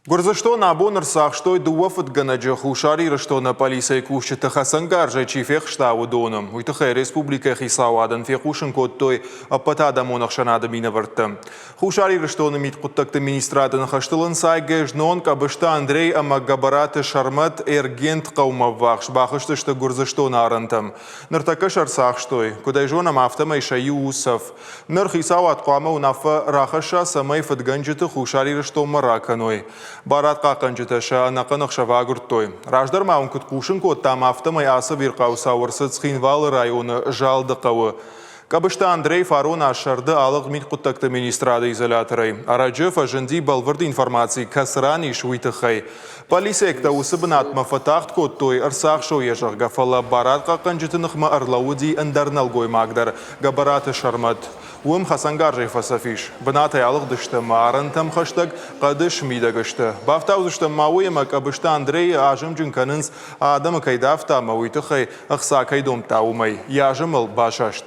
Гурзаштона абонер сахштой дуафт ганаджа хушари раштона полиция кушчета хасангар же чифех штау доном. Уйтахай республика хисауадан фехушен коттой апатада монахшанада минавартам. Хушари раштона мит куттакта министратан хаштылын сайге жнон кабышта Андрей Амагабараты Шармат Эргент каумавахш бахыштышта Гурзаштона арантам. Нартакашар сахштой, кудай жонам автомай шаю усов. Нар хисауат куама унафа рахаша самай фатганджета хушари раштома раканой. Барат қақанжыта нақынық шавагуртой. Раждар маункут кушын коттам автомай асы вирқауса орсыц Хинвалы районы жалды қауы. Кабышта Андрей Фарон ашарды алық мит құттақты министрады изоляторы. Араджев ажынди балвырды информации касрани шуйтықай. Полиция экта усыбын атма фатахт коттой арсақ шоу ежақ гафала барат қақанжытынықма арлауди андарналгой мағдар. Габараты Шармат. Уым Хасангаржай фасафиш. Бынатай алық дышты марын там хаштаг қадыш мидагышты. Бафтаузышты мауема кабышта Андрей ажым жүнканынс адамы кайдафта мауитықай ақса кайдом таумай. Яжымыл башашт.